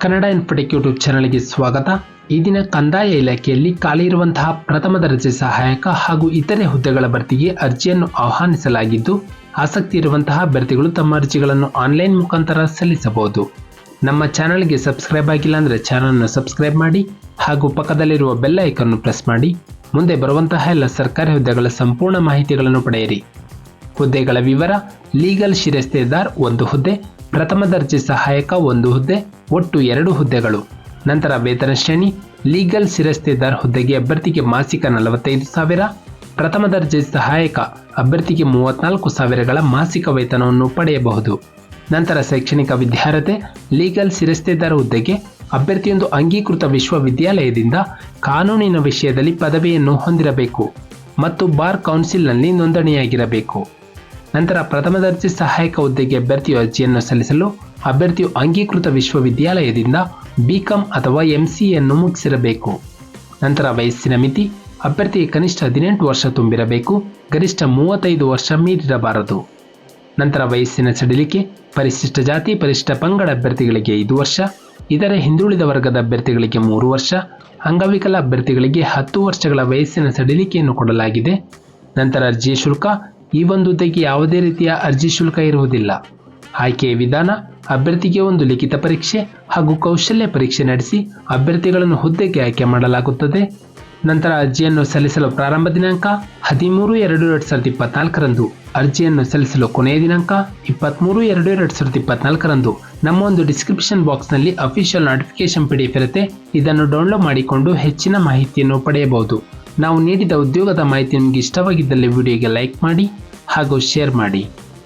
Kannada Infotech YouTube ಚಾನಲ್ಗೆ ಸ್ವಾಗತ. ಈ ದಿನ ಕಂದಾಯ ಇಲಾಖೆಯಲ್ಲಿ ಖಾಲಿ ಇರುವಂತಹ ಪ್ರಥಮ ದರ್ಜೆ ಸಹಾಯಕ ಹಾಗೂ ಇತರೆ ಹುದ್ದೆಗಳ ಭರ್ತಿಗೆ ಅರ್ಜಿಯನ್ನು ಆಹ್ವಾನಿಸಲಾಗಿದ್ದು, ಆಸಕ್ತಿ ಇರುವಂತಹ ಅಭ್ಯರ್ಥಿಗಳು ತಮ್ಮ ಅರ್ಜಿಗಳನ್ನು ಆನ್ಲೈನ್ ಮುಖಾಂತರ ಸಲ್ಲಿಸಬಹುದು. ನಮ್ಮ ಚಾನಲ್ಗೆ ಸಬ್ಸ್ಕ್ರೈಬ್ ಆಗಿಲ್ಲ ಅಂದರೆ ಚಾನಲ್ನ ಸಬ್ಸ್ಕ್ರೈಬ್ ಮಾಡಿ ಹಾಗೂ ಪಕ್ಕದಲ್ಲಿರುವ ಬೆಲ್ ಐಕಾನ್ ಪ್ರೆಸ್ ಮಾಡಿ. ಮುಂದೆ ಬರುವಂತಹ ಎಲ್ಲ ಸರ್ಕಾರಿ ಹುದ್ದೆಗಳ ಸಂಪೂರ್ಣ ಮಾಹಿತಿಗಳನ್ನು ಪಡೆಯಿರಿ. ಹುದ್ದೆಗಳ ವಿವರ: ಲೀಗಲ್ ಶಿರಸ್ತೇದಾರ್ 1 ಹುದ್ದೆ, ಪ್ರಥಮ ದರ್ಜೆ ಸಹಾಯಕ 1 ಹುದ್ದೆ, ಒಟ್ಟು 2 ಹುದ್ದೆಗಳು. ನಂತರ ವೇತನ ಶ್ರೇಣಿ: ಲೀಗಲ್ ಶಿರಸ್ತೇದಾರ್ ಹುದ್ದೆಗೆ ಅಭ್ಯರ್ಥಿಗೆ ಮಾಸಿಕ 45,000, ಪ್ರಥಮ ದರ್ಜೆ ಸಹಾಯಕ ಅಭ್ಯರ್ಥಿಗೆ 34,000ಗಳ ಮಾಸಿಕ ವೇತನವನ್ನು ಪಡೆಯಬಹುದು. ನಂತರ ಶೈಕ್ಷಣಿಕ ವಿದ್ಯಾರ್ಹತೆ: ಲೀಗಲ್ ಶಿರಸ್ತೇದಾರ್ ಹುದ್ದೆಗೆ ಅಭ್ಯರ್ಥಿಯೊಂದು ಅಂಗೀಕೃತ ವಿಶ್ವವಿದ್ಯಾಲಯದಿಂದ ಕಾನೂನಿನ ವಿಷಯದಲ್ಲಿ ಪದವಿಯನ್ನು ಹೊಂದಿರಬೇಕು ಮತ್ತು ಬಾರ್ ಕೌನ್ಸಿಲ್ನಲ್ಲಿ ನೋಂದಣಿಯಾಗಿರಬೇಕು. ನಂತರ ಪ್ರಥಮ ದರ್ಜೆ ಸಹಾಯಕ ಹುದ್ದೆಗೆ ಅಭ್ಯರ್ಥಿಯು ಅರ್ಜಿಯನ್ನು ಸಲ್ಲಿಸಲು ಅಭ್ಯರ್ಥಿಯು ಅಂಗೀಕೃತ ವಿಶ್ವವಿದ್ಯಾಲಯದಿಂದ BCom ಅಥವಾ MCA ಮುಗಿಸಿರಬೇಕು. ನಂತರ ವಯಸ್ಸಿನ ಮಿತಿ: ಅಭ್ಯರ್ಥಿಗೆ ಕನಿಷ್ಠ 18 ವರ್ಷ ತುಂಬಿರಬೇಕು, ಗರಿಷ್ಠ 35 ವರ್ಷ ಮೀರಿರಬಾರದು. ನಂತರ ವಯಸ್ಸಿನ ಸಡಿಲಿಕೆ: ಪರಿಶಿಷ್ಟ ಜಾತಿ ಪರಿಶಿಷ್ಟ ಪಂಗಡ ಅಭ್ಯರ್ಥಿಗಳಿಗೆ 5 ವರ್ಷ, ಇತರೆ ಹಿಂದುಳಿದ ವರ್ಗದ ಅಭ್ಯರ್ಥಿಗಳಿಗೆ 3 ವರ್ಷ, ಅಂಗವಿಕಲ ಅಭ್ಯರ್ಥಿಗಳಿಗೆ 10 ವರ್ಷಗಳ ವಯಸ್ಸಿನ ಸಡಿಲಿಕೆಯನ್ನು ಕೊಡಲಾಗಿದೆ. ನಂತರ ಅರ್ಜಿಯ ಶುಲ್ಕ: ಈ ಒಂದು ಹುದ್ದೆಗೆ ಯಾವುದೇ ರೀತಿಯ ಅರ್ಜಿ ಶುಲ್ಕ ಇರುವುದಿಲ್ಲ. ಆಯ್ಕೆಯ ವಿಧಾನ: ಅಭ್ಯರ್ಥಿಗೆ ಒಂದು ಲಿಖಿತ ಪರೀಕ್ಷೆ ಹಾಗೂ ಕೌಶಲ್ಯ ಪರೀಕ್ಷೆ ನಡೆಸಿ ಅಭ್ಯರ್ಥಿಗಳನ್ನು ಹುದ್ದೆಗೆ ಆಯ್ಕೆ ಮಾಡಲಾಗುತ್ತದೆ. ನಂತರ ಅರ್ಜಿಯನ್ನು ಸಲ್ಲಿಸಲು ಪ್ರಾರಂಭ ದಿನಾಂಕ 13/2/2024ರಂದು, ಅರ್ಜಿಯನ್ನು ಸಲ್ಲಿಸಲು ಕೊನೆಯ ದಿನಾಂಕ 23/2/2024ರಂದು. ನಮ್ಮ ಒಂದು ಡಿಸ್ಕ್ರಿಪ್ಷನ್ ಬಾಕ್ಸ್ನಲ್ಲಿ ಅಫಿಷಿಯಲ್ ನೋಟಿಫಿಕೇಶನ್ PDF ಇರುತ್ತೆ. ಇದನ್ನು ಡೌನ್ಲೋಡ್ ಮಾಡಿಕೊಂಡು ಹೆಚ್ಚಿನ ಮಾಹಿತಿಯನ್ನು ಪಡೆಯಬಹುದು. ನಾವು ನೀಡಿದ ಉದ್ಯೋಗದ ಮಾಹಿತಿ ನಿಮಗೆ ಇಷ್ಟವಾಗಿದ್ದಲ್ಲಿ ವಿಡಿಯೋಗೆ ಲೈಕ್ ಮಾಡಿ ಹಾಗೂ ಶೇರ್ ಮಾಡಿ.